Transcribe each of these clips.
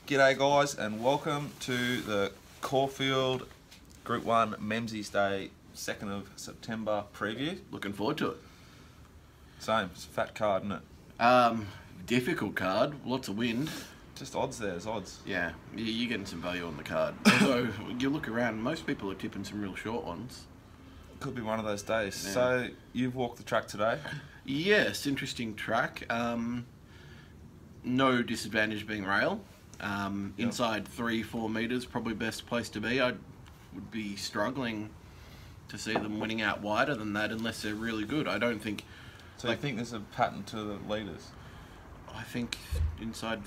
G'day guys and welcome to the Caulfield Group 1 Memsies Day 2nd of September preview. Looking forward to it. Same, it's a fat card, isn't it? Difficult card, lots of wind. Just odds there's odds. Yeah, you're getting some value on the card. Although, you look around, most people are tipping some real short ones. Could be one of those days. Yeah. So, you've walked the track today? Yes, interesting track. No disadvantage being rail. Inside 3-4 metres, probably best place to be. I would be struggling to see them winning out wider than that unless they're really good. I don't think... So you think there's a pattern to the leaders? I think inside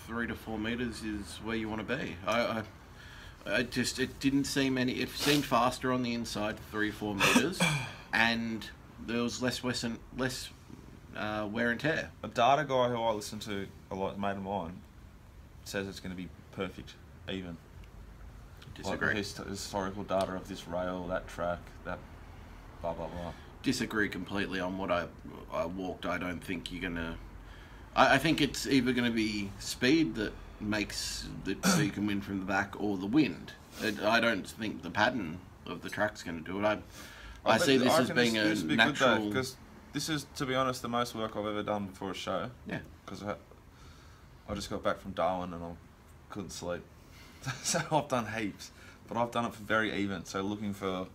3 to 4 metres is where you want to be. It didn't seem it seemed faster on the inside 3-4 metres, and there was less wear and tear. A data guy who I listen to a lot, mate of mine, says it's going to be perfect, even. Disagree. Like the historical data of this rail, that track, that blah blah blah. Disagree completely on what I walked. I don't think you're gonna. I think it's either going to be speed that makes that so you can win from the back, or the wind. I don't think the pattern of the track's going to do it. I see this as being a natural. Because this is, to be honest, the most work I've ever done before a show. Yeah. Because I just got back from Darwin and I couldn't sleep, so I've done heaps, but I've done it for very even. So looking for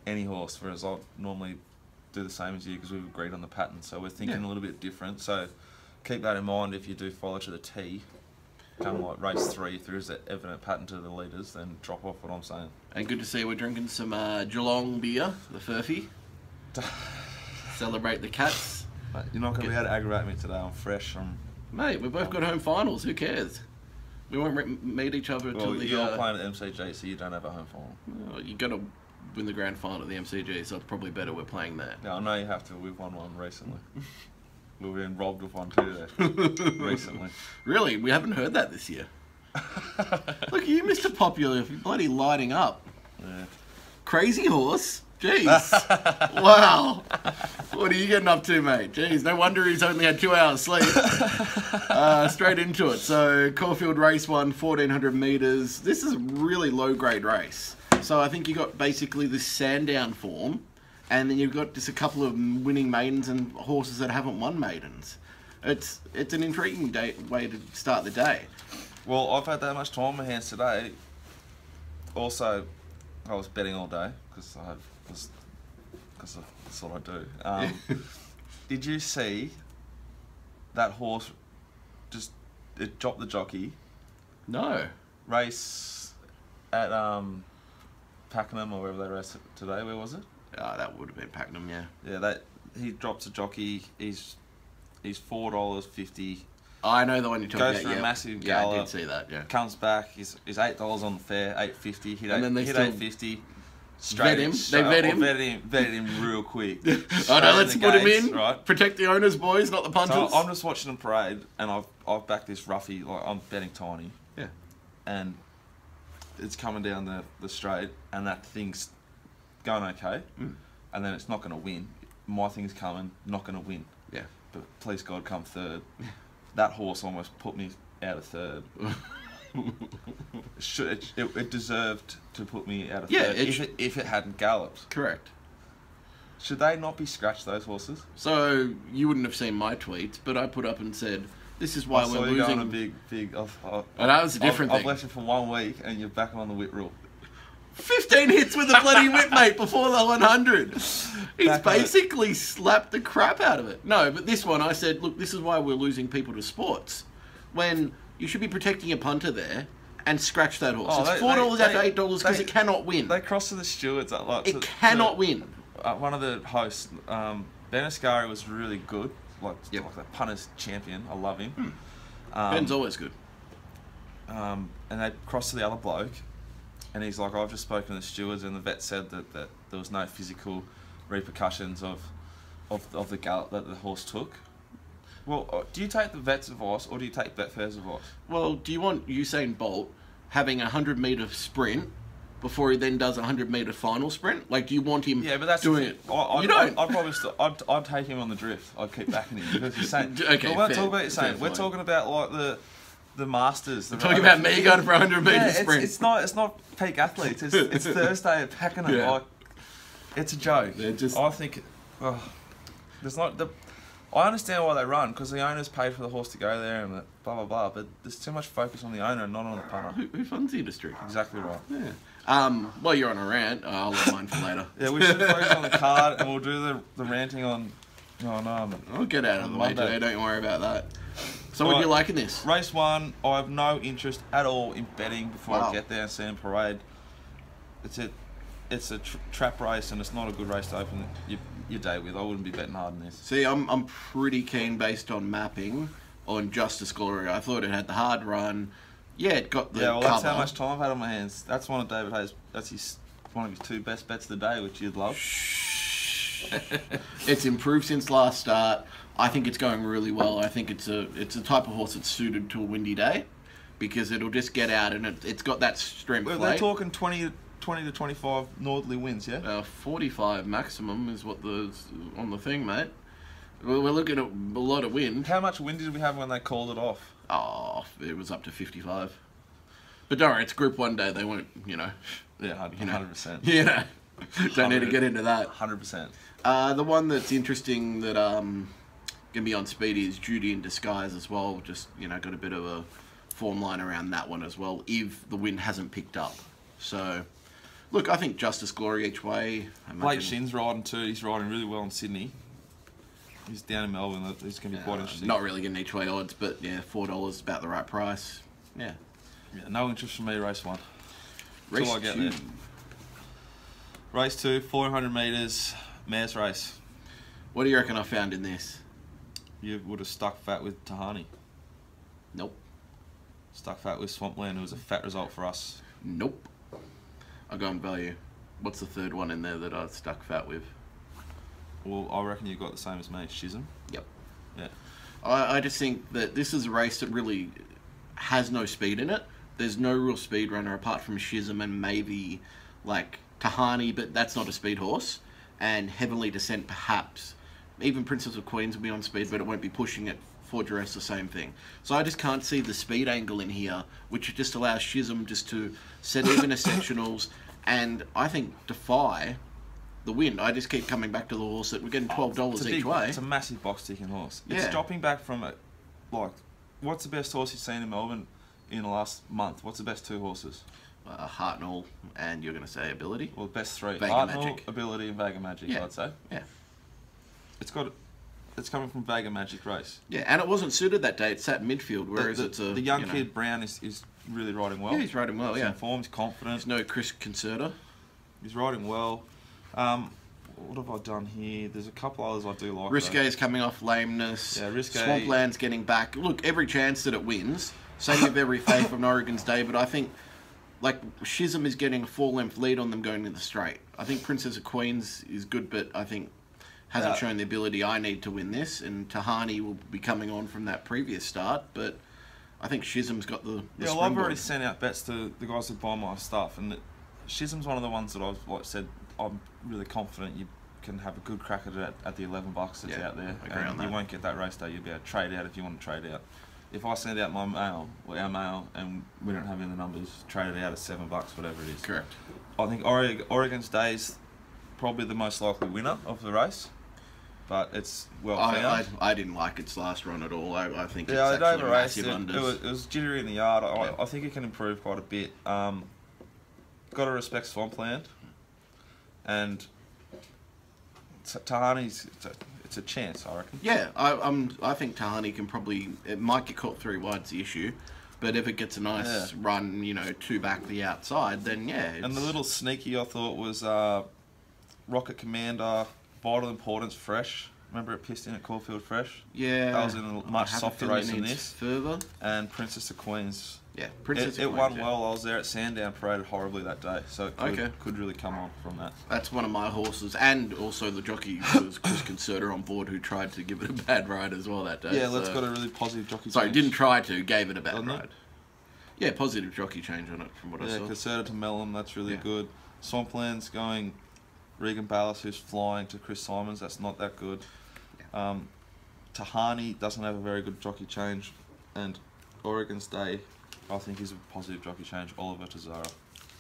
any horse, whereas I normally do the same as you because we've agreed on the pattern. So we're thinking a little bit different. So keep that in mind if you do follow to the T. Come like race 3, if there is an evident pattern to the leaders, then drop off what I'm saying. And good to see we're drinking some Geelong beer, the Furphy. Celebrate the Cats. Mate, you're not going to be able to aggravate me today. I'm fresh. Mate, we've both got home finals. Who cares? We won't meet each other until the... You're playing at MCG, so you don't have a home final. Well, you got to win the grand final at the MCG, so it's probably better we're playing there. Yeah, I know you have to. We've won one recently. We've been robbed of one too there recently. Really? We haven't heard that this year. Look at you, Mr. Popular. You're bloody lighting up. Yeah. Crazy Horse? Jeez. Wow. What are you getting up to, mate? Jeez, no wonder he's only had 2 hours sleep. Straight into it. So, Caulfield Race 1, 1,400 metres. This is a really low-grade race. So, I think you got basically this Sandown form, and then you've got just a couple of winning maidens and horses that haven't won maidens. It's an intriguing way to start the day. Well, I've had that much time on my hands today. Also, I was betting all day because that's what I do. Did you see that horse it dropped the jockey? No. Race at Pakenham or wherever they raced today. Where was it? That would have been Pakenham, yeah. Yeah, he drops a jockey. He's $4.50. I know the one you're talking about. Goes for a massive Yeah, gallop. I did see that. Yeah. Comes back. He's $8 on the fair. $8.50. And then they hit still $8.50. vet him. They vet him. Vetted him real quick. Oh no, let's put him gates, in. Right? Protect the owners, boys, not the punters. So I'm just watching them parade, and I've backed this roughie. Like I'm betting tiny. Yeah. And it's coming down the straight, and that thing's going okay, and then it's not going to win. My thing's coming, not going to win. Yeah. But please God, come third. That horse almost put me out of third. It deserved to put me out of third if it hadn't galloped. Correct. Should they not be scratched, those horses? So you wouldn't have seen my tweets, but I put up and said, "This is why we're you losing." Going a big. And that was a different thing. I've left it for 1 week, and you're back on the whip rule. 15 hits with a bloody whip, mate, before the 100. He's basically slapped the crap out of it. No, but this one, I said, look, this is why we're losing people to sports. When you should be protecting a punter there and scratch that horse. It's $4 out of $8 because it cannot win. They crossed to the stewards. It cannot win. One of the hosts, Ben Ascari, was really good. Like the punter's champion. I love him. Ben's always good. And they crossed to the other bloke. And he's like, I've just spoken to the stewards, and the vet said that there was no physical repercussions of the gallop that the horse took. Well, do you take the vet's advice, or do you take Betfair's advice? Well, do you want Usain Bolt having a 100-metre sprint before he then does a 100-metre final sprint? Like, do you want him doing it? You don't. I'd take him on the drift. I'd keep backing him because he's saying. Okay, we're not talking about you're saying. We're talking about like the Masters. Talking about me going for a 100 metre yeah, sprint. it's not peak athletes. It's Thursday at Pakenham. Yeah. Like, it's a joke. They're just- I think there's not the. I understand why they run because the owners paid for the horse to go there and blah blah blah. But there's too much focus on the owner and not on the punter. Who funds the industry? Exactly right. Yeah. While you're on a rant, I'll let mine for later. Yeah, we should focus on the card and we'll do the ranting on. Oh no. I'll get out of the way Monday. today, don't worry about that. So what do you like in this? Race 1, I have no interest at all in betting before Wow. I get there and see them parade. It's a trap race and it's not a good race to open your day with. I wouldn't be betting hard in this. See, I'm pretty keen based on mapping on Justice Glory. I thought it had the hard run. Yeah, it got the Yeah, well, cover. that's how much time I've had on my hands. That's one of David Hayes. That's one of his 2 best bets of the day, which you'd love. It's improved since last start. I think it's going really well. I think it's a type of horse that's suited to a windy day because it'll just get out and it's got that strength. Well, they're talking 20 to 25 northerly winds, yeah? 45 maximum is what the on the thing, mate. We're looking at a lot of wind. How much wind did we have when they called it off? Oh, it was up to 55. But don't worry, it's Group 1 day. They won't, Yeah, 100%. You know, don't need to get into that. 100%. The one that's interesting that gonna be on Speedy is Duty in Disguise as well. Just got a bit of a form line around that one as well. If the wind hasn't picked up, so look, I think Justice Glory each way. Blake Shin's riding too. He's riding really well in Sydney. He's down in Melbourne. He's gonna be quite interesting. Not really getting each way odds, but yeah, $4 is about the right price. Yeah. No interest from me. Race 1. Race Till I get 2. there. Race 2, 400 metres, mares race. What do you reckon I found in this? You would have stuck fat with Tahani. Nope. Stuck fat with Swampland. It was a fat result for us. Nope. I'll go on value. What's the third one in there that I stuck fat with? Well, I reckon you got the same as me. Schism. Yep. Yeah. I just think that this is a race that really has no speed in it. There's no real speed runner apart from Schism and maybe like Tahani, but that's not a speed horse. And Heavenly Descent perhaps. Even Princess of Queens will be on speed, but it won't be pushing it. Fortress, the same thing. So I just can't see the speed angle in here, which just allows Schism just to set even a sectionals, and I think defy the wind. I just keep coming back to the horse that we're getting $12 each way. It's a massive box ticking horse. Yeah. It's dropping back from it. Like, what's the best horse you've seen in Melbourne in the last month? What's the best 2 horses? Hartnell, and you're going to say Ability? Well, the best 3. Vega Hartnell, Magic. Ability, and Vega Magic, Yeah. I'd say. Yeah. It's coming from Vega Magic race. Yeah, and it wasn't suited that day. It sat midfield, whereas it's a... The young kid, Brown, is really riding well. Yeah, he's riding well, He's yeah. in form, he's confident. There's no Chris Concerta. He's riding well. What have I done here? There's a couple others I do like. Risque is coming off lameness. Yeah, Risque. Swampland's getting back. Look, every chance that it wins. Same with every faith on Oregon's Day, but I think like Schism is getting a 4-length lead on them going to the straight. I think Princess of Queens is good, but I think hasn't shown the ability I need to win this. And Tahani will be coming on from that previous start, but I think Schism's got the Yeah, well, I've springboard. already sent out bets to the guys that buy my stuff, and Schism's one of the ones that I've said I'm really confident you can have a good crack at it at the $11 that's Yeah, out there. I agree on You that. won't get that race day. You'll be able to trade out if you want to trade out. If I send out my mail, or our mail, and we don't have any of the numbers, trade it out at $7, whatever it is. Correct. I think Oregon's Day's probably the most likely winner of the race, but it's well found. I didn't like its last run at all. I think Yeah, it's they actually overraced massive it. unders. It was jittery in the yard. Yeah. I think it can improve quite a bit. Got to respect Swampland, and Tahani's. It's a chance, I reckon. Yeah, I think Tahani can probably... It might get caught 3 wide's the issue, but if it gets a nice run, 2 back the outside, then yeah. And the little sneaky I thought was Rocket Commander, Vital Importance Fresh. Remember it pissed in at Caulfield Fresh? Yeah. That was in a much softer race than this. Further. And Princess of Queens. Yeah, Princess It of won Queens, yeah. well. I was there at Sandown, paraded horribly that day, so it could really come on from that. That's one of my horses, and also the jockey was Chris Concerta on board, who tried to give it a bad ride as well that day. Yeah, let's got a really positive jockey Sorry, change. didn't try to, gave it a bad Doesn't it? ride. Yeah, positive jockey change on it from what I Yeah, saw. Concerta to Mellon, that's really Yeah. good. Swampland's going Regan Ballas, who's flying, to Chris Simons, that's not that good. Tahani doesn't have a very good jockey change, and Oregon Stay, I think, is a positive jockey change. Oliver to Zara.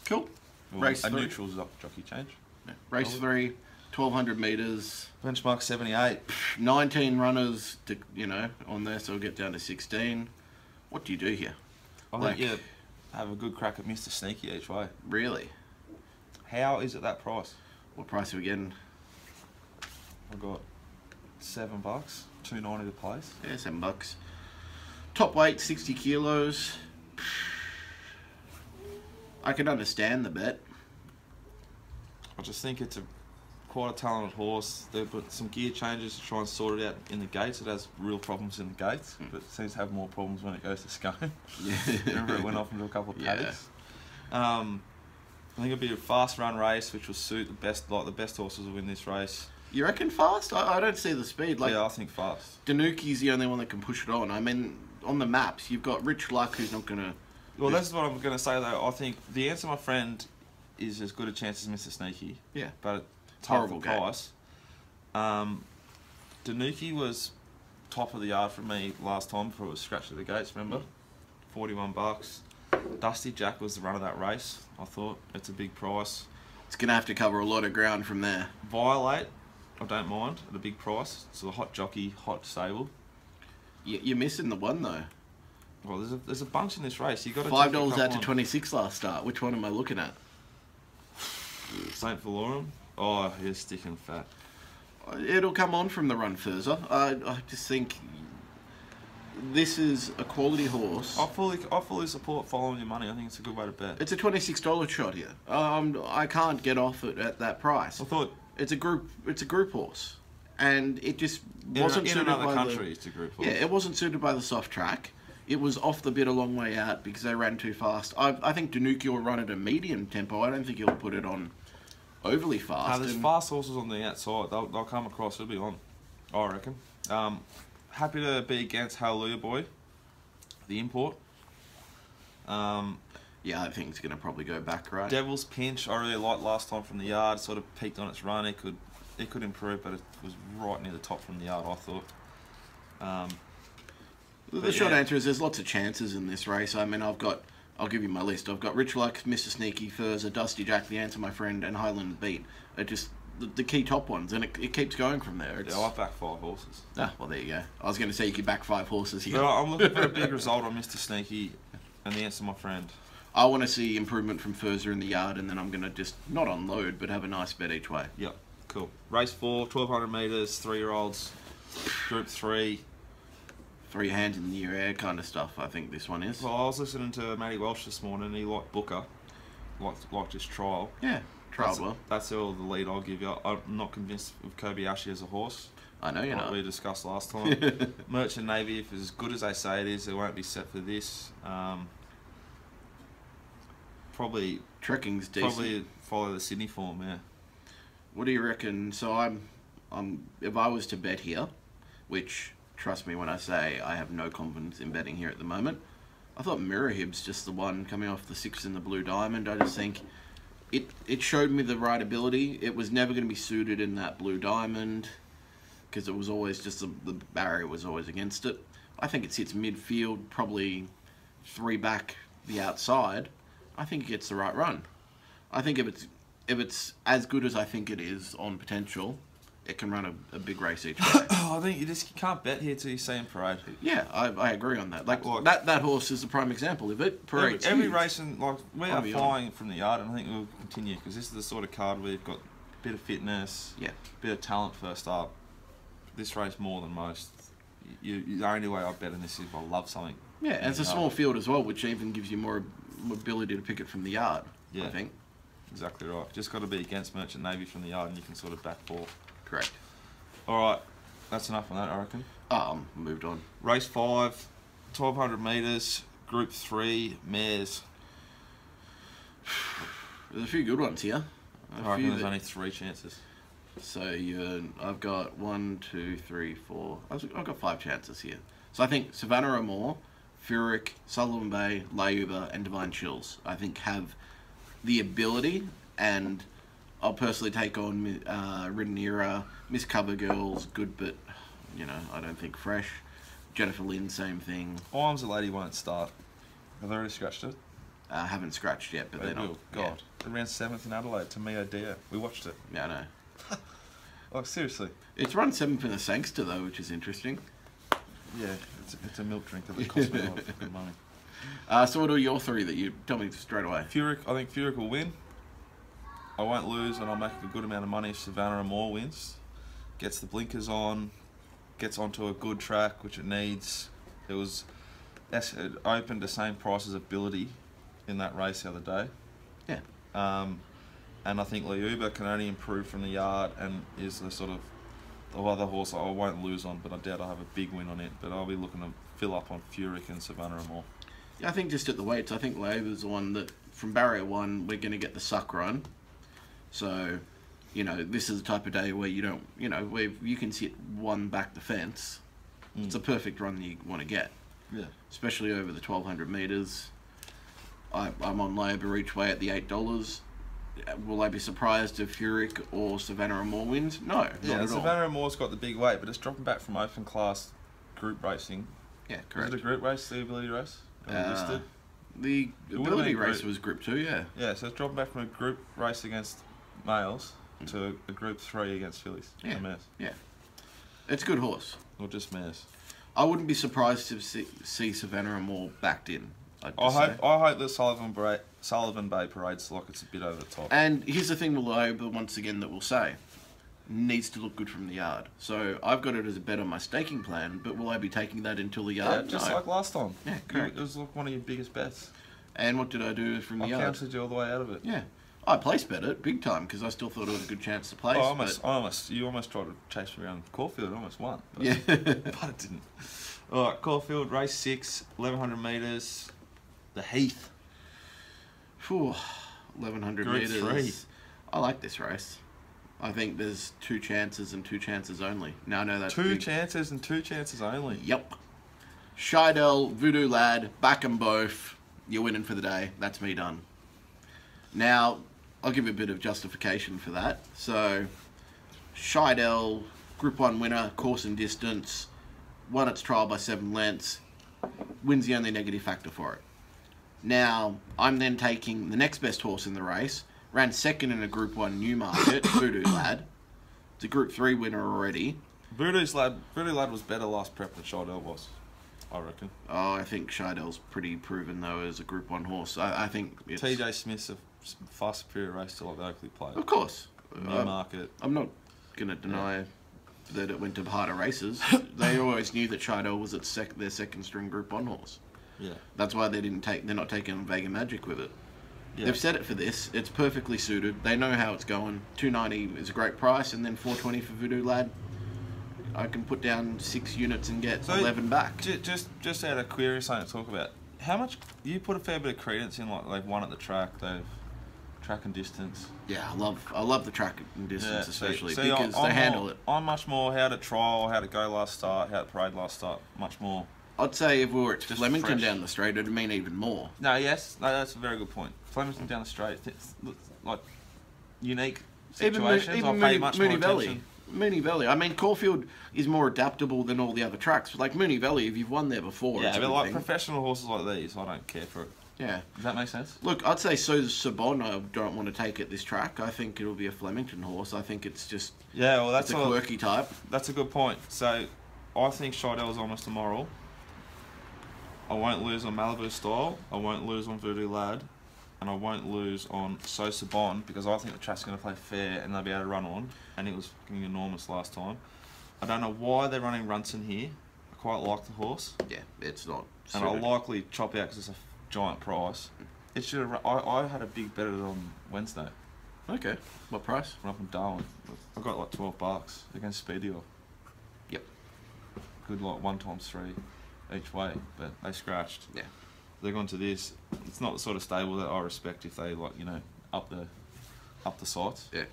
Cool. Well, Race a 3. neutral jockey change. Yeah. Race 3, 1200 metres. Benchmark 78. 19 runners, to, on there, so we'll get down to 16. What do you do here? I think you have a good crack at Mr. Sneaky each way. Really? How is it that price? What price are we getting? I got $7, $2.90 to place. Yeah, $7. Top weight, 60 kilos. I can understand the bet. I just think it's quite a talented horse. They've put some gear changes to try and sort it out in the gates. It has real problems in the gates, but it seems to have more problems when it goes to Scone. Yeah. Remember, it went off into a couple of Yeah. paddocks. I think it'll be a fast run race, which will suit the best horses will win this race. You reckon fast? I don't see the speed. Yeah, I think fast. Danuki's the only one that can push it on. I mean, on the maps, you've got Rich Luck, who's not going to... Well, that's what I'm going to say, though. I think the Answer My Friend is as good a chance as Mr. Sneaky. Yeah. But it's Horrible price. Danuki was top of the yard for me last time before it was scratched at the gates, remember? $41. Dusty Jack was the run of that race, I thought. It's a big price. It's going to have to cover a lot of ground from there. Violate, I don't mind, at a big price. It's a hot jockey, hot stable. You're missing the one, though. Well, there's a bunch in this race. You got to $5 out to 26 last start. Which one am I looking at? St. Valorum. Oh, he's sticking fat. It'll come on from the run further. I just think this is a quality horse. I fully support following your money. I think it's a good way to bet. It's a $26 shot here. I can't get off it at that price. I thought It's a group horse, and it just in wasn't suited another by country. It's a group horse. Yeah, it wasn't suited by the soft track. It was off the bit a long way out because they ran too fast. I think Danuki will run at a medium tempo. I don't think he'll put it on overly fast. There's fast horses on the outside. They'll come across. It'll be on, I reckon. Happy to be against Hallelujah Boy, the import. Yeah, I think it's going to probably go back, right? Devil's Pinch, I really liked last time from the yard. Sort of peaked on its run. It could improve, but it was right near the top from the yard, I thought. The short answer is there's lots of chances in this race. I mean, I'll give you my list. I've got Rich Luck, Mr. Sneaky, Furza, Dusty Jack, The Answer My Friend, and Highland Beat. Are just the key top ones, and it keeps going from there. Yeah, I back 5 horses. Ah, well, there you go. I was going to say you could back 5 horses here. But I'm looking for a big result on Mr. Sneaky and The Answer My Friend. I want to see improvement from Furza in the yard, and then I'm going to just not unload, but have a nice bet each way. Yep, cool. Race 4, 1200 metres, 3-year-olds, Group 3. 3 hands in the air kind of stuff, I think this one is. Well, I was listening to Matty Welsh this morning, and he liked Booker, liked his trial. Yeah, trialled well. That's all the lead I'll give you. I'm not convinced of Kobayashi as a horse. I know you're like not. we discussed last time. Merchant Navy, if it's as good as they say it is, they won't be set for this. Probably Trekking's decent. Probably follow the Sydney form, yeah. What do you reckon? So I'm if I was to bet here, which trust me when I say I have no confidence in betting here at the moment, I thought Mirahib's just the one coming off the 6 in the Blue Diamond. I just think it showed me the right ability. It was never going to be suited in that Blue Diamond because it was always just the barrier was always against it. I think it sits midfield, probably 3 back the outside. I think it gets the right run. I think if it's as good as I think it is on potential, it can run a big race each way. I think you can't bet here till you see him parade. Yeah, I agree on that. Like Like- that horse is the prime example of it. Parade's Every huge. race, and like we are I'll be flying from the yard, and I think we'll continue because this is the sort of card where you've got a bit of fitness, Yeah. bit of talent first up. This race more than most. The only way I bet on this is if I love something. Yeah, and it's a small field as well, which even gives you more ability to pick it from the yard. Yeah. I think. Exactly right. Just got to be against Merchant Navy from the yard, and you can sort of back 4. Correct. All right, that's enough on that, I reckon. Moved on. Race 5, 1200 metres, Group 3, mares. There's a few good ones here. I reckon there's only 3 chances. So I've got 1, 2, 3, 4. I've got 5 chances here. So I think Savannah O'More, Furyk, Sullivan Bay, Layuba, and Divine Chills, I think have the ability, and I'll personally take on Ridden Era, Miss Cover Girls, good but, I don't think fresh. Jennifer Lynn, same thing. Arms, the lady won't start. Have they already scratched it? Haven't scratched yet, but They they're will. not. God. They ran 7th in Adelaide to Mio Dio. We watched it. Yeah, I know. Like, seriously. It's run 7th in the Sangster, though, which is interesting. Yeah, it's a milk drinker that costs me a lot of fucking money. So what are your three that you tell me straight away? Furyk, I think Furyk will win. I won't lose, and I'll make a good amount of money if Savannah Moore wins. Gets the blinkers on, gets onto a good track, which it needs. It opened the same price as Ability in that race the other day. Yeah. And I think Liuba can only improve from the yard and is the sort of the other horse I won't lose on, but I doubt I'll have a big win on it. But I'll be looking to fill up on Furyk and Savannah Moore. Yeah, I think just at the weights, I think Liuba's the one that, from barrier 1, we're going to get the suck run. So, you know, this is the type of day where you don't, you know, where you can sit one back the fence. It's a perfect run that you want to get. Yeah. Especially over the 1,200 metres. I'm on Liuba each way at the $8. Will I be surprised if Furyk or Savannah Moore wins? No, not at all. Savannah Moore's got the big weight, but it's dropping back from open class group racing. Yeah, correct. Is it a group race, the Ability race? Listed? The Ability race was Group 2, yeah. Yeah, so it's dropping back from a group race against males to a Group 3 against fillies. Yeah. And mares. Yeah. It's a good horse. Or just mares. I wouldn't be surprised to see Savannah Moore backed in. I hope that Sullivan Bay Parade's like it's a bit over the top. And here's the thing with Liuba, once again, that we'll say. Needs to look good from the yard. So I've got it as a bet on my staking plan, but will I be taking that until the yard? Yeah, just No. like last time. Yeah, correct. It was like one of your biggest bets. And what did I do from the I yard? counted you all the way out of it. Yeah. I place bet it big time because I still thought it was a good chance to place. You almost tried to chase me around Caulfield. I almost won. But, Yeah. but it didn't. All right, Caulfield, race 6, 1,100 metres. The Heath. Phew, 1,100 Group metres. 3. I like this race. I think there's 2 chances and 2 chances only. Now I know that's Two big. chances and 2 chances only. Yep. Scheidel, Voodoo Lad, back 'em both. You're winning for the day. That's me done. Now, I'll give you a bit of justification for that. So, Scheidel, Group 1 winner, course and distance, won its trial by 7 lengths, wins the only negative factor for it. Now, I'm then taking the next best horse in the race, ran second in a Group 1 Newmarket, Voodoo Lad. It's a Group 3 winner already. Voodoo Lad was better last prep than Scheidel was, I reckon. Oh, I think Scheidel's pretty proven, though, as a Group 1 horse. I think it's... TJ Smith's a far superior race to like the Oakley Plate. Of course. Newmarket. I'm not going to deny that it went to harder races. They always knew that Scheidel was their second string Group 1 horse. Yeah. That's why they're not taking Vega Magic with it. Yeah. They've set it for this. It's perfectly suited. They know how it's going. $290 is a great price, and then $420 for Voodoo Lad. I can put down 6 units and get 11 back. Just out of query, something to talk about. How much you put a fair bit of credence in, like they've won at the track, they've track and distance. Yeah, I love the track and distance, especially see, because they handle it. I'm much more how to trial, how to go last start, how to parade last start. Much more. I'd say if we were at Just Flemington fresh. down the straight, it'd mean even more. No, that's a very good point. Flemington down the straight, it's like unique situations. Even I pay much Mooney more Valley. attention. Mooney Valley. I mean, Caulfield is more adaptable than all the other tracks. Like Mooney Valley, if you've won there before, Yeah, it's a but good like thing. professional horses like these, I don't care for it. Yeah. Does that make sense? Look, I'd say so Sabon I don't want to take at this track. I think it'll be a Flemington horse. I think it's just Yeah, well, it's a quirky type. That's a good point. So, I think Scheidel's almost immoral. I won't lose on Malibu Style. I won't lose on Voodoo Lad. And I won't lose on Sosa Bond because I think the track's going to play fair and they'll be able to run on. And it was fucking enormous last time. I don't know why they're running Runson here. I quite like the horse. Yeah, it's not. And I'll likely chop out because it's a giant price. It should have. I had a big bet on Wednesday. Okay. What price? From up in Darwin. I got like $12 against Speed Deal. Yep. Good like 1x3 each way, but they scratched. Yeah. They're gone to this. It's not the sort of stable that I respect if they like up the sights. Yeah,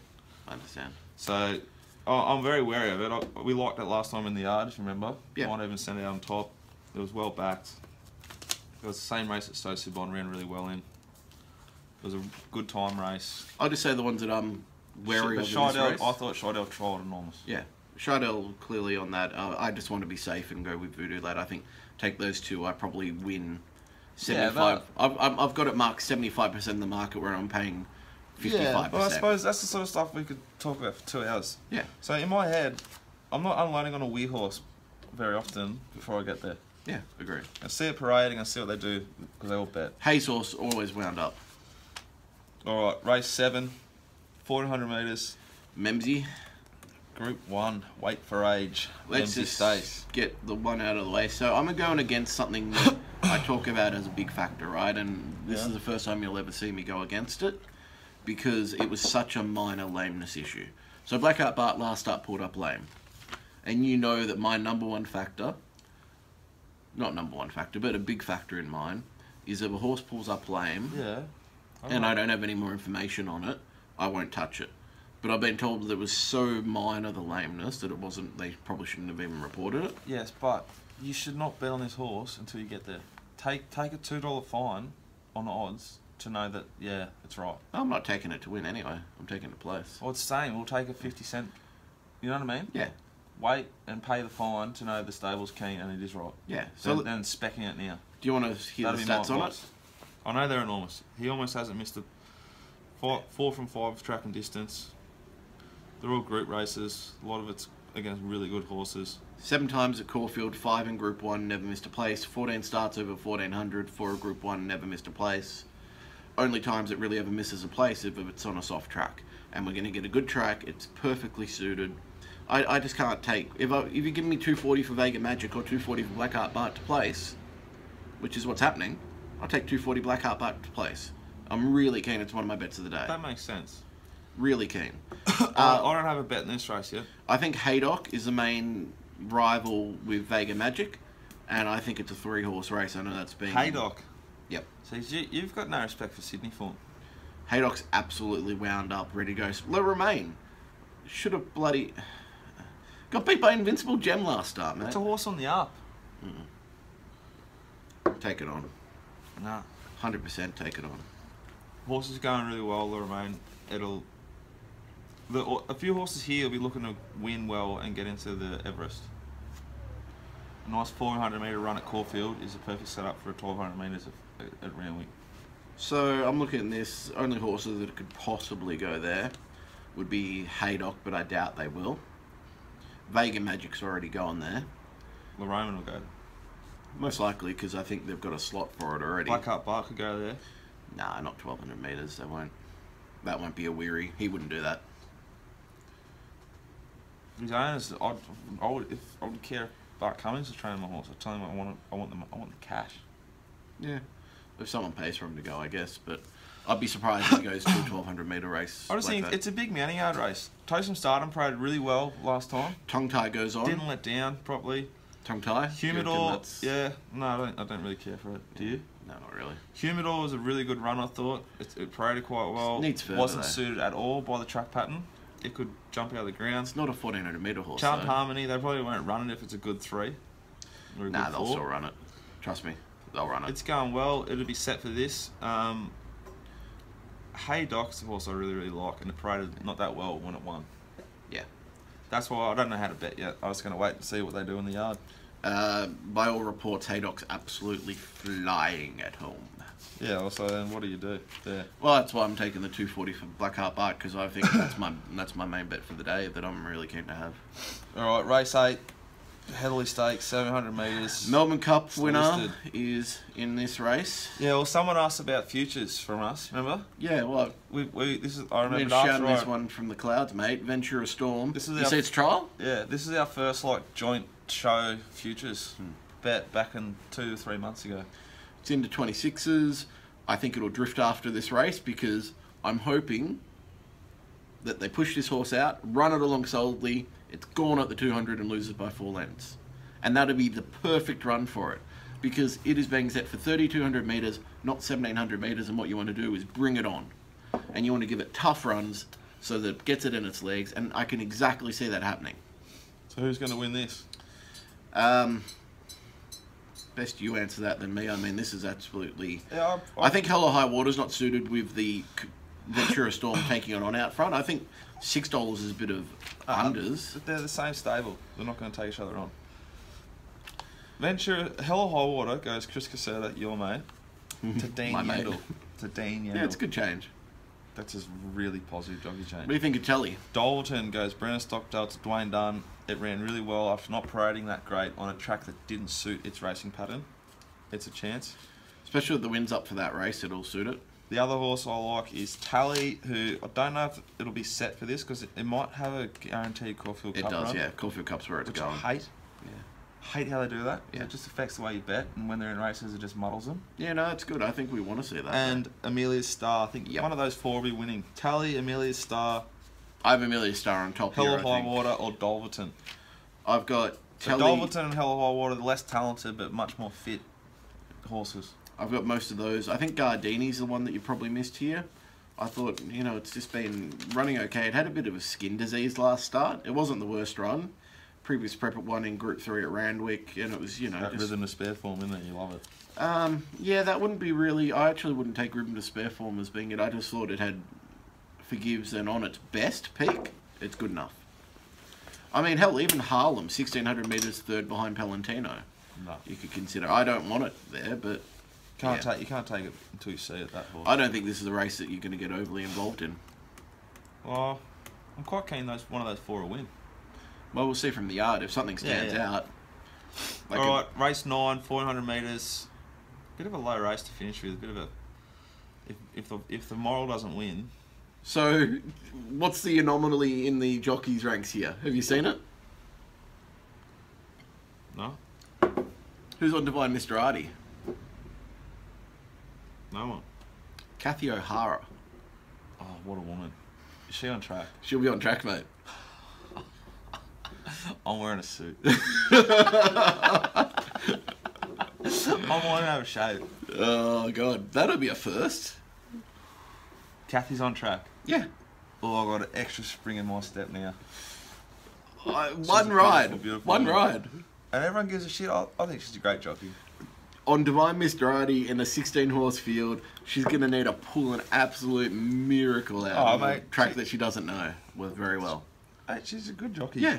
I understand. So I'm very wary of it. We liked it last time in the yard, if you remember. Yeah. Might even send it out on top. It was well backed. It was the same race that Sosubon ran really well in. It was a good time race. I'll just say the ones that I'm wary of in this race. I thought Scheidel trialled enormous. Yeah. Chardell clearly on that. I just want to be safe and go with Voodoo Lad. I think take those two. I probably win 75. I've got it marked 75% of the market where I'm paying 55%. Yeah, well, I suppose that's the sort of stuff we could talk about for 2 hours. Yeah. So in my head, I'm not unloading on a wee horse very often before I get there. Yeah, agree. I see it parading, I see what they do, because they all bet. Hayes horse always wound up. Alright, race 7, 1400 metres, Memsy. Group 1, Wait for Age. Let's Memsy just Stace. get the one out of the way. So I'm going against something that I talk about as a big factor, right? And this is the first time you'll ever see me go against it, because it was such a minor lameness issue. So Blackheart Bart last up pulled up lame. And you know that my number one factor, not number one factor, but a big factor in mine, is if a horse pulls up lame, Yeah. and I don't have any more information on it, I won't touch it. But I've been told that it was so minor, the lameness, that it wasn't, they probably shouldn't have even reported it. Yes, but you should not bet on this horse until you get there. Take a $2 fine on the odds to know that, yeah, it's right. I'm not taking it to win anyway. I'm taking it to place. Well, it's saying we'll take a 50-cent, you know what I mean? Yeah. Wait and pay the fine to know the stable's keen and it is right. Yeah. So So then specking it now. do you want to hear the That'd be my stats on it? advice. I know they're enormous. He almost hasn't missed a 4 from 5 track and distance. They're all group races. A lot of it's against really good horses. 7 times at Caulfield, 5 in Group 1, never missed a place. 14 starts over 1400 for a Group 1, never missed a place. Only times it really ever misses a place if it's on a soft track. And we're going to get a good track. It's perfectly suited. I just can't take... If you give me 240 for Vega Magic or 240 for Blackheart Bart to place, which is what's happening, I'll take 240 Blackheart Bart to place. I'm really keen. It's one of my bets of the day. That makes sense. Really keen. I don't have a bet in this race yet. I think Haydock is the main rival with Vega Magic, and I think it's a 3-horse race. I know that's been... Haydock. Yep. So you've got no respect for Sydney form. Haydock's absolutely wound up, ready to go. Le Romain should have bloody... Got beat by Invincible Gem last start, mate. It's a horse on the up. Take it on. Nah. 100% take it on. Horse is going really well, Le Romain. A few horses here will be looking to win well and get into the Everest. A nice 400 metre run at Caulfield is a perfect setup for a 1200 metres at Randwick. So I'm looking at this. Only horses that could possibly go there would be Haydock, but I doubt they will. Vega Magic's already gone there. Le Romain will go. Most likely because I think they've got a slot for it already. Blackheart Bart could go there. Nah, not 1200 metres. They won't. That won't be a weary. He wouldn't do that. His owners, I would care if Bart Cummings was training my horse. I'd tell him I want the cash. Yeah. If someone pays for him to go, I guess. But I'd be surprised if he goes to a 1200 metre race. I just think it's a big mounting yard race. Totem Stardom paraded really well last time. Tongue Tie goes on. Didn't let down properly. Tongue Tie? Humidor, yeah. No, I don't really care for it. Do you? No, not really. Humidor was a really good run, I thought. It paraded quite well. Needs further, Wasn't though. suited at all by the track pattern. It could jump out of the ground. It's not a 1400 metre horse. Charmed though. Harmony, they probably won't run it if it's a good 3. Or a Nah, good they'll 4. still run it. Trust me. They'll run it. It's going well. It'll be set for this. Haydock's a horse I really, really like, and it paraded not that well when it won. Yeah. That's why I don't know how to bet yet. I was going to wait and see what they do in the yard. By all reports, Haydock's absolutely flying at home. Yeah, also then what do you do there? Well, that's why I'm taking the 240 for Blackheart Bart, because I think that's my main bet for the day that I'm really keen to have. All right, race 8, Heatherley Stakes, 700 metres. Melbourne Cup Still winner listed. is in this race. Yeah, well, someone asked about futures from us. Remember? Yeah, well, This is I I've remember been shouting after this one from the clouds, mate. Ventura Storm. This is you our- see its trial? Yeah, this is our first joint show futures bet back in 2 to 3 months ago. It's into 26s. I think it'll drift after this race because I'm hoping that they push this horse out, run it along solidly, it's gone at the 200 and loses by 4 lengths. And that'll be the perfect run for it because it is being set for 3,200 metres, not 1,700 metres, and what you want to do is bring it on. And you want to give it tough runs so that it gets it in its legs, and I can exactly see that happening. So who's going to win this? Best you answer that than me. I mean, this is absolutely... Yeah, I think Hello High Water's not suited with the Ventura Storm taking it on out front. I think $6 is a bit of unders. But they're the same stable. They're not going to take each other on. Ventura, Hell or High Water goes Chris Caserta, your mate, to Dean My mate. Yandel. To Dean Yandel. Yeah, it's a good change. That's a really positive jockey change. What do you think of Telly? Dalton goes Brennan Stockdale to Dwayne Dunn. It ran really well after not parading that great on a track that didn't suit its racing pattern. It's a chance. Especially with the wind's up for that race, it'll suit it. The other horse I like is Tally, who I don't know if it'll be set for this because it might have a guaranteed Caulfield It Cup does, run, yeah. Caulfield Cup's where it's which going. I hate. Yeah. Hate how they do that. Yeah. It just affects the way you bet, and when they're in races, it just muddles them. Yeah, no, it's good. I think we want to see that. And Amelia's Star, I think Yep. one of those four will be winning. Tally, Amelia's Star, I have Amelia Star on top Hell here, or I High think. Water, or Dolverton. I've got So Telly. Dolverton and Hell or High Water, the less talented but much more fit horses. I've got most of those. I think Gardini's the one that you probably missed here. I thought, it's just been running okay. It had a bit of a skin disease last start. It wasn't the worst run. Previous prep at one in Group 3 at Randwick, and it was, That just... rhythm of spare form, isn't it? You love it. Yeah, that wouldn't be really... I actually wouldn't take Rhythm to Spare Form as being it. I just thought it had Forgives, and on its best peak, it's good enough. I mean, hell, even Harlem, 1,600 metres third behind Palantino. No. You could consider. I don't want it there, but... You can't take it until you see it, that horse. I don't think this is a race that you're going to get overly involved in. Well, I'm quite keen one of those four will win. Well, we'll see from the yard if something stands out. Like All right, race 9, 400 metres. Bit of a low race to finish with. Bit of a if the moral doesn't win. So, what's the anomaly in the jockeys ranks here? Have you seen it? No, Who's on Divine Mr. Artie? no one. Kathy O'Hara. Oh, what a woman! Is she on track? She'll be on track, mate. I'm wearing a suit. I'm wanting to have a shave. Oh, God. That'll be a first. Kathy's on track. Yeah. Oh, I've got an extra spring in my step now. One ride. Beautiful One woman. ride. And everyone gives a shit. I think she's a great jockey. On Divine Mr. Artie in a 16-horse field, she's going to need to pull an absolute miracle out of a track that she doesn't know very well. Hey, she's a good jockey. Yeah.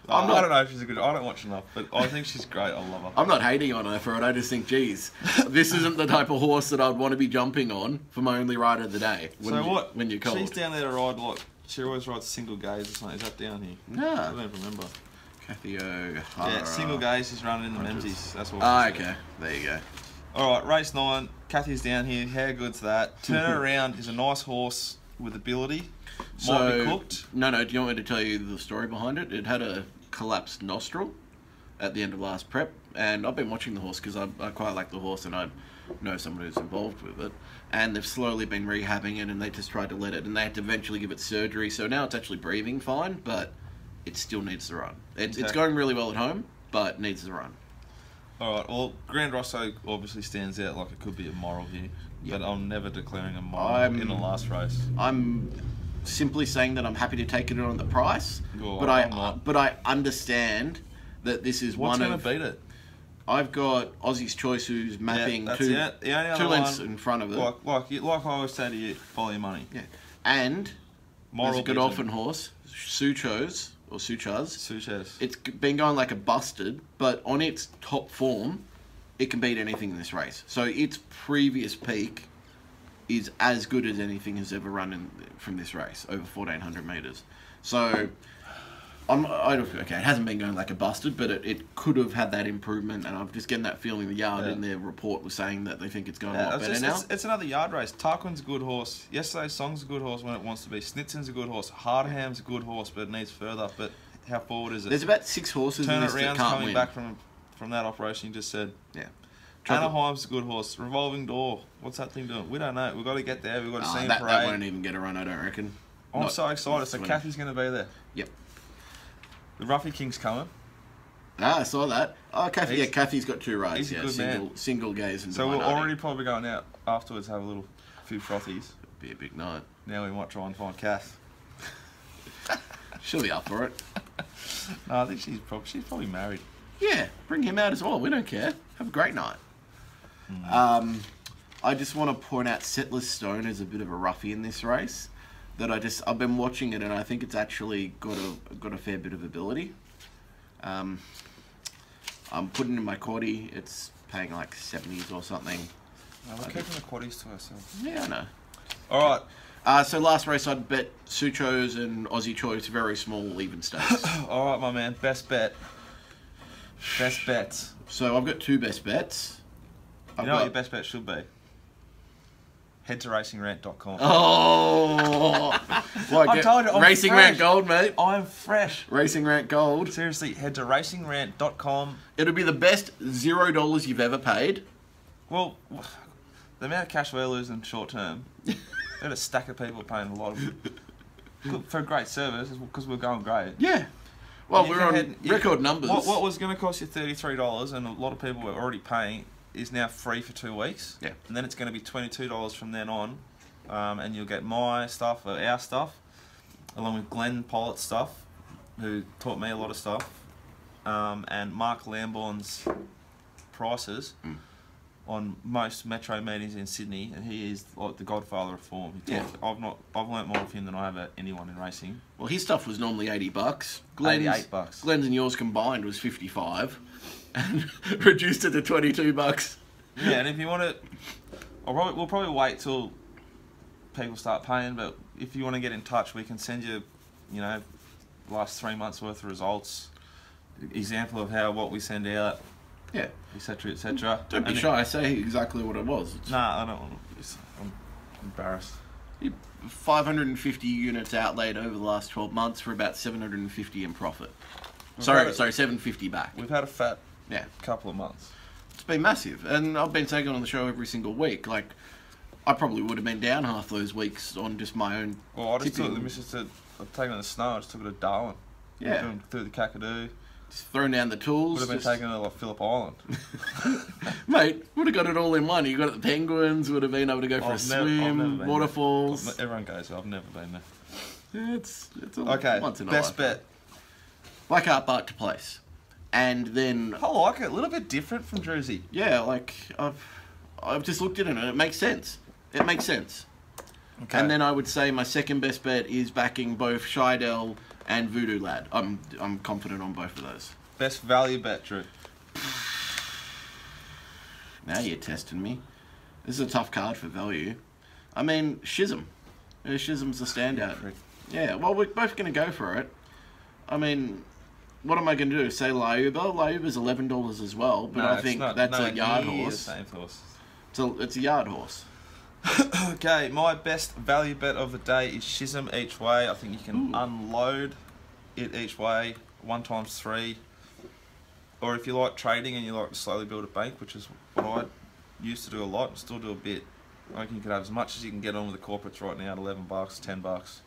I don't know if she's a good... I don't watch enough, but I think she's great. I love her. I'm not hating on her for it. I just think, geez, this isn't the type of horse that I'd want to be jumping on for my only ride of the day. When you're cold. She's down there to ride, like, she always rides Single Gaze or something. Is that down here? No. I don't remember. Kathy O'Hara. Yeah, Single Gaze is running in the Menzies. That's what Okay. There you go. Alright, race 9. Kathy's down here. How good's that? Turn It Around is a nice horse with ability. Might be cooked. No, do you want me to tell you the story behind it? It had a collapsed nostril at the end of last prep, and I've been watching the horse because I quite like the horse and I know someone who's involved with it, and they've slowly been rehabbing it, and they just tried to let it, and they had to eventually give it surgery, so now it's actually breathing fine, but it still needs to run. It's going really well at home, but needs to run. Alright, well, Grand Rosso obviously stands out like it could be a moral here, but I'm never declaring a moral in the last race. I'm simply saying that I'm happy to take it on the price, Oh, but I understand that this is What's one going of... to beat it? I've got Aussie's Choice, who's mapping that's two it. The only other lengths one, in front of it. Like I always say to you, follow your money. Yeah, and Moral there's a beaten. Godolphin horse, Suchaz. Suchez. It's been going like a busted, but on its top form, it can beat anything in this race. So its previous peak is as good as anything has ever run from this race, over 1,400 metres. So, okay, it hasn't been going like a busted, but it could have had that improvement, and I'm just getting that feeling the yard in their report was saying that they think it's going a lot better now. It's another yard race. Tarquin's a good horse. Yesterday's Song's a good horse when it wants to be. Snitzen's a good horse. Hardham's a good horse, but it needs further. But how forward is it? There's about 6 horses Turn in It this that Round's can't coming win. back from that operation you just said. Yeah. Anaheim's a good horse. Revolving Door. What's that thing doing? We don't know. We've got to get there. We've got to see him that parade. won't even get a run, I don't reckon. I'm so excited. So Kathy's going to be there. Yep. The Ruffy King's coming. I saw that. Oh, Kathy. Kathy's got 2 rides. He's a good man. Single Gaze and So Divine we're Artie. already probably going out afterwards, have a few frothies. Be a big night. Now we might try and find Kath. She'll be up for it. No, I think she's probably married. Yeah, bring him out as well. We don't care. Have a great night. I I just want to point out Settlers Stone is a bit of a roughie in this race. I've been watching it and I think it's actually got a fair bit of ability. I'm putting in my quaddie. It's paying like 70s or something. No, we're keeping the quaddies to ourselves. Yeah, I know. All right. So last race I'd bet Suchos and Aussie Choice, very small even stakes. All right, my man. Best bet. Best bets. So I've got 2 best bets. You know what your best bet should be? Head to racingrant.com. Oh! Well, I told you, I'm Racing fresh. Rant Gold, mate. I'm fresh. Racing Rant Gold. Seriously, head to racingrant.com. It'll be the best $0 you've ever paid. Well, the amount of cash we're losing short term, we had a stack of people paying a lot of for a great service because we're going great. Yeah. Well, And you we're can on record numbers. What was going to cost you $33, and a lot of people were already paying, is now free for 2 weeks. Yeah. And then it's going to be $22 from then on, and you'll get my stuff, or our stuff, along with Glenn Pollitt's stuff, who taught me a lot of stuff, and Mark Lambourne's prices on most metro meetings in Sydney, and he is like the godfather of form. I've learnt more of him than I have anyone in racing. Well, his stuff was normally $80. $88. Glenn's and yours combined was 55, and reduced it to $22. Yeah, and if you want to, we'll probably wait till people start paying. But if you want to get in touch, we can send you, last 3 months worth of results, example of what we send out. Yeah. Etc. Etc. Don't be shy. Say exactly what it was. Nah, I don't want to. I'm embarrassed. 550 units outlaid over the last 12 months for about 750 in profit. Sorry, 750 back. We've had a fat Yeah. couple of months. It's been massive, and I've been taking on the show every single week. Like, I probably would have been down half those weeks on just my own. Well, I just tipping. took the missus to. I've taken it to snow. I just took it to Darwin. Yeah. Doing through the Kakadu. Just thrown down the tools. Would have been taking it to like Phillip Island. Mate, would have got it all in one. You got it the Penguins, would have been able to go for a swim, waterfalls. Everyone goes. I've never been there. Yeah, it's a Okay, once in a best lifetime. bet. Black Art Bart to place. And then, I like it. A little bit different from Druzy. yeah, like, I've just looked at it and it makes sense. It makes sense. Okay. And then I would say my second best bet is backing both Scheidel and Voodoo Lad. I'm confident on both of those. Best value bet, Drew. Now you're testing me. This is a tough card for value. I mean, Schism. Schism's the standout. Yeah, well, we're both going to go for it. I mean, what am I going to do? Say Lauba? Lauba's $11 as well, but I think that's a yard horse. Same horse. It's a yard horse. Okay, my best value bet of the day is Schism each way. I think you can unload it each way, 1 times 3. Or if you like trading and you like to slowly build a bank, which is what I used to do a lot and still do a bit, I reckon you could have as much as you can get on with the corporates right now at $11, $10.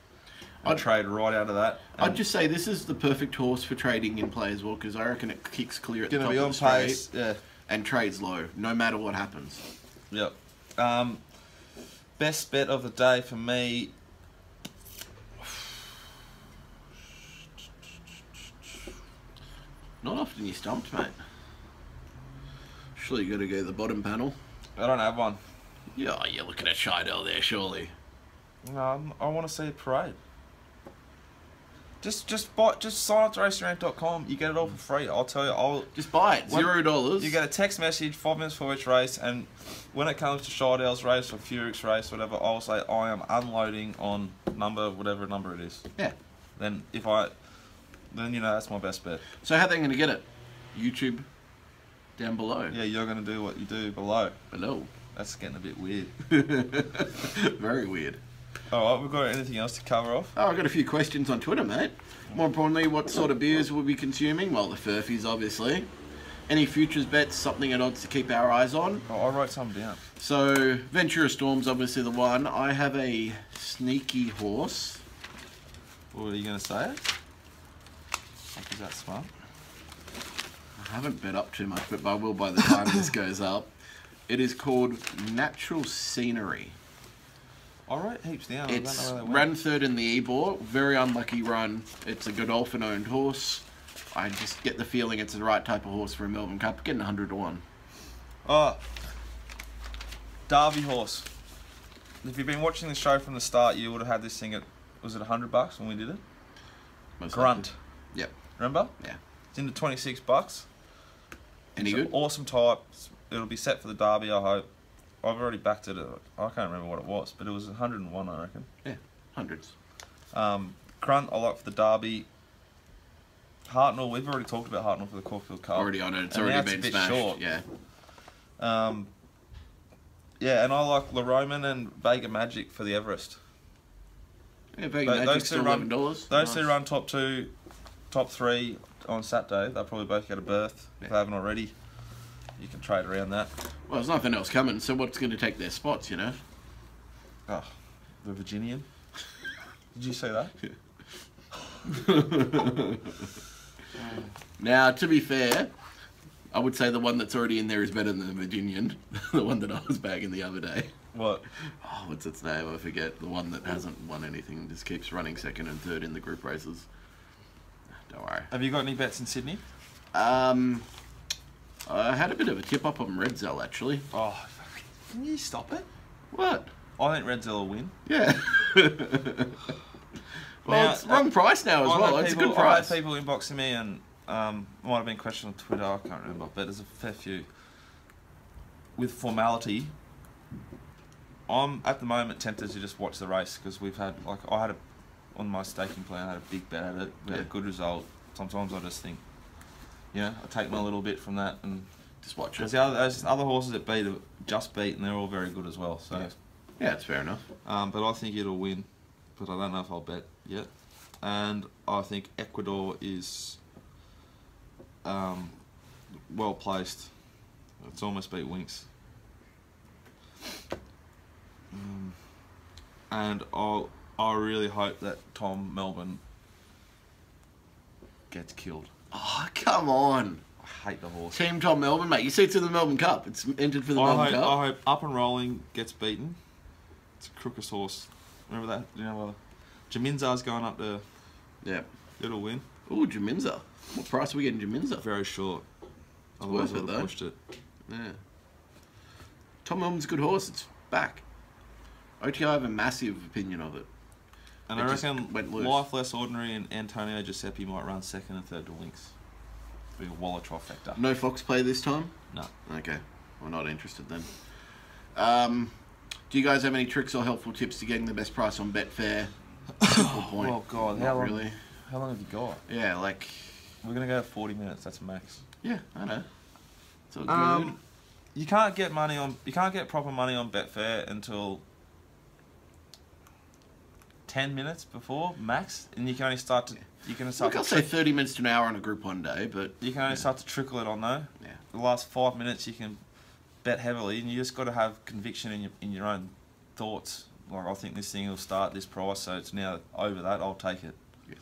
I'd trade right out of that. I'd just say this is the perfect horse for trading in play as well, because I reckon it kicks clear at the Gonna top be of on the straight pace, yeah. and trades low, no matter what happens. Yep. Best bet of the day for me. Not often you stumped, mate. Surely you got to go to the bottom panel. I don't have one. Yeah, you're looking at Scheidel there, surely. No, I want to see a parade. Just sign up to racerant.com. You get it all for free. I'll tell you. Just buy it. $0. You get a text message 5 minutes for each race, and when it comes to Scheidel's race or Furyk's race, whatever, I'll say I am unloading on whatever number it is. Yeah. Then that's my best bet. So how are they going to get it? YouTube down below. Yeah, you're going to do what you do below. Below. That's getting a bit weird. Very weird. All right, we've got anything else to cover off? Oh, I've got a few questions on Twitter, mate. More importantly, what sort of beers we'll be consuming? Well, the Furfies, obviously. Any futures bets, something at odds to keep our eyes on? Oh, I wrote some down. So, Ventura Storm's obviously the one. I have a sneaky horse. What are you going to say? Is that smart? I haven't bet up too much, but I will by the time this goes up. It is called Natural Scenery. I wrote heaps down. It's ran third in the Ebor. Very unlucky run. It's a Godolphin-owned horse. I just get the feeling it's the right type of horse for a Melbourne Cup. Getting 100 to 1. Oh, Derby horse. If you've been watching the show from the start, you would have had this thing at, was it $100 when we did it? Most Grunt. likely. Yep. Remember? Yeah. It's into $26. Any It's good? an awesome type. It'll be set for the Derby, I hope. I've already backed it. I can't remember what it was, but it was 101, I reckon. Yeah. Hundreds. Grunt, I like for the Derby. Hartnell, we've already talked about Hartnell for the Caulfield Cup. Already on it. It's And now already a been bit smashed. short. Yeah. Yeah, and I like La Roman and Vega Magic for the Everest. Yeah, Vega Those Magic's two still run- $11. Those two run top 2, top 3 on Saturday. They'll probably both get a berth if they haven't already. You can trade around that. Well, there's nothing else coming, so what's going to take their spots, you know? Oh, the Virginian. Did you see that? Now, to be fair, I would say the one that's already in there is better than the Virginian. The one that I was bagging the other day. What? Oh, what's its name? I forget. The one that hasn't won anything, just keeps running second and third in the group races. Don't worry. Have you got any bets in Sydney? I had a bit of a tip up on Redzell, actually. Oh, can you stop it? What? I think Redzell will win. Yeah. Well, Now, it's wrong price now as well. It's a good price. I had people inboxing me and might have been questioned on Twitter, I can't remember, but there's a fair few. With formality, I'm at the moment tempted to just watch the race because we've had, like, on my staking plan, I had a big bet at it. We had a good result. Sometimes I just think, you know, I take my little bit from that and Just watch because it. those other horses that beat have just beat and they're all very good as well. So, Yeah, it's fair enough. but I think it'll win, but I don't know if I'll bet yet. And I think Ecuador is well placed. It's almost beat Winks. And I really hope that Tom Melbourne gets killed. Oh, come on. I hate the horse. Team Tom Melbourne, mate. You see it's in the Melbourne Cup. It's entered for the Melbourne Cup. I hope Up and Rolling gets beaten. It's a crookest horse. Remember that? You know, Jaminzar's going up to Yeah. it'll win. Ooh, Jaminza. What price are we getting Jaminza? Very short. worth Otherwise, it, I would though. have pushed it. Yeah. Tom Melbourne's a good horse. It's back. OTI have a massive opinion of it. And It I just reckon went loose. Life Less Ordinary and Antonio Giuseppe might run second and third to Winks. Be a Waller trifecta. No Fox play this time? No. Okay. We're not interested then. Do you guys have any tricks or helpful tips to getting the best price on Betfair? Simple point. Oh God, Not how long? really. How long have you got? Yeah, like... We're gonna go 40 minutes. That's max. Yeah, I know. It's all good. You can't get money on. You can't get proper money on Betfair until 10 minutes before max, and you can only start to. You can start. Look, I'll to say 30 minutes to an hour on a Group 1 day, but... You can only start to trickle it on though. Yeah. The last 5 minutes you can bet heavily, and you just got to have conviction in your own thoughts. Like, I think this thing will start this price, so it's now over that. I'll take it. Yeah.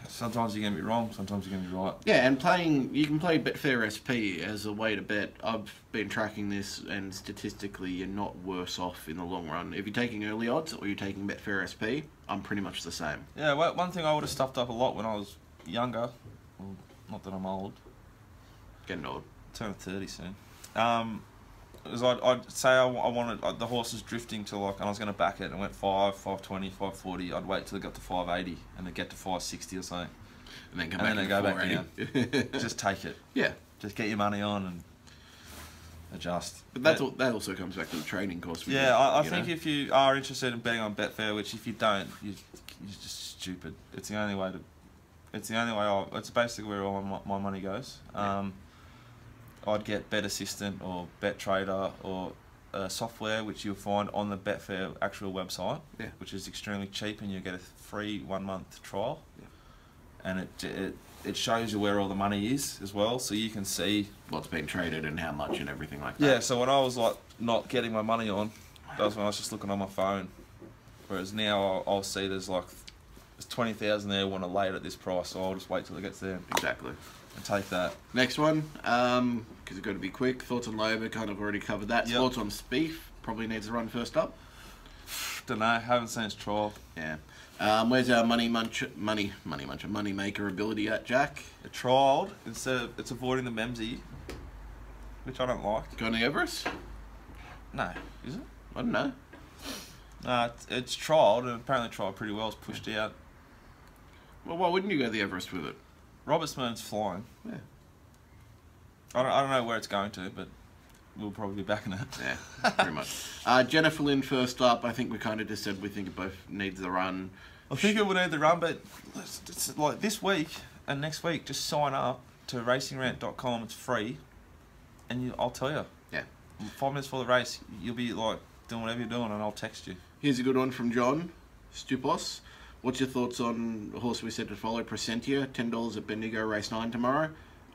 Sometimes you're gonna be wrong. Sometimes you're gonna be right. Yeah, and you can play Betfair SP as a way to bet. I've been tracking this, and statistically, you're not worse off in the long run. If you're taking early odds or you're taking Betfair SP, I'm pretty much the same. Yeah, well, one thing I would have stuffed up a lot when I was younger. Well, not that I'm old. Getting old. Turn 30 soon. Is I'd say I wanted the horse was drifting to like, and I was going to back it, and went 520, 540. I'd wait till it got to 580, and it'd get to 560 or something, And then come and back then and go back down. Just take it. Yeah. Just get your money on and adjust. But that also comes back to the training course. Yeah, I think if you are interested in betting on Betfair, which if you don't, you're just stupid. It's the only way to. It's the only way. It's basically where all my money goes. I'd get Bet Assistant or Bet Trader or software, which you'll find on the Betfair actual website, which is extremely cheap, and you get a free 1 month trial. And it shows you where all the money is as well, so you can see what's been traded and how much and everything like that. Yeah, so when I was like not getting my money on, that was when I was just looking on my phone. Whereas now I'll see there's 20,000 there, want to lay it at this price, so I'll just wait till it gets there. Exactly. And take that. Next one, because it's got to be quick. Thoughts on Loba, kind of already covered that. Yep. Thoughts on Spieth, probably needs to run first up. Don't know, haven't seen his trial. Yeah. Where's our money maker ability at, Jack? It trialled, instead of, it's avoiding the Memsey, which I don't like. Got any Everest? No, is it? I don't know. No, it's trialled, and apparently trialled pretty well. It's pushed out. Well, why wouldn't you go the Everest with it? Robert Smirn's flying. Yeah. I don't know where it's going to, but we'll probably be backing it. Yeah, pretty much. Jennifer Lynn first up. I think we kind of just said we think it both needs the run. I think it will need the run, but it's like this week and next week, just sign up to racingrant.com. It's free, and I'll tell you. Yeah. 5 minutes before the race, you'll be like doing whatever you're doing, and I'll text you. Here's a good one from John Stupos. What's your thoughts on the horse we said to follow, Presentia? $10 at Bendigo, race 9 tomorrow.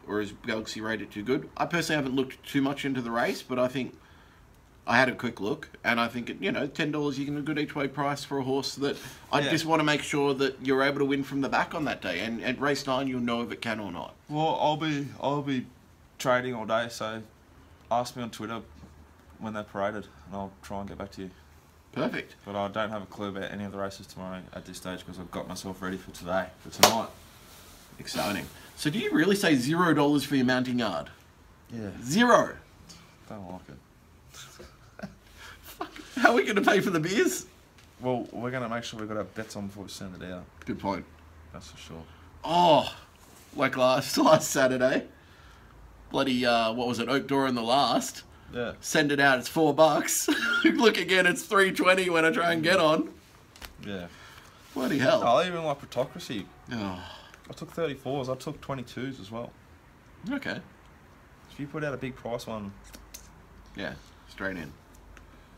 Or is Galaxy rated too good? I personally haven't looked too much into the race, but I think I had a quick look, and I think, $10 you can get a good each way price for a horse that I just want to make sure that you're able to win from the back on that day. And at race 9, you'll know if it can or not. Well, I'll be trading all day, so ask me on Twitter when they're paraded, and I'll try and get back to you. Perfect. But I don't have a clue about any of the races tomorrow at this stage because I've got myself ready for tonight. Exciting. So do you really say $0 for your mounting yard? Yeah. 0. Don't like it. How are we going to pay for the beers? Well, we're going to make sure we've got our bets on before we send it out. Good point. That's for sure. Oh, like last Saturday. Bloody, what was it, Oak Door in the last. Yeah. Send it out, it's $4. Look again, it's $3.20 when I try and get on. Yeah. Bloody hell. I even like Plutocracy. Oh. I took 34s. I took 22s as well. Okay. If you put out a big price one. Yeah, straight in.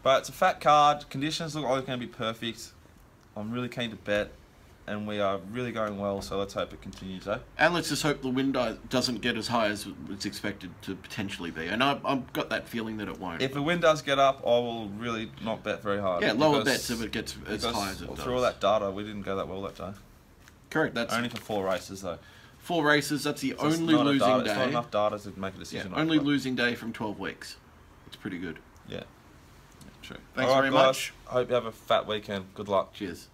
But it's a fat card. Conditions look like they're going to be perfect. I'm really keen to bet. And we are really going well, so let's hope it continues, eh? And let's just hope the wind doesn't get as high as it's expected to potentially be. And I've got that feeling that it won't. If the wind does get up, I will really not bet very hard. Yeah, lower bets if it gets as high as it does. Through all that data, we didn't go that well that day. Correct. That's only for 4 races, though. 4 races, that's the So only losing day. It's not enough data to make a decision on. Only losing day from 12 weeks. It's pretty good. Yeah. True. Thanks very much. Hope you have a fat weekend. Good luck. Cheers.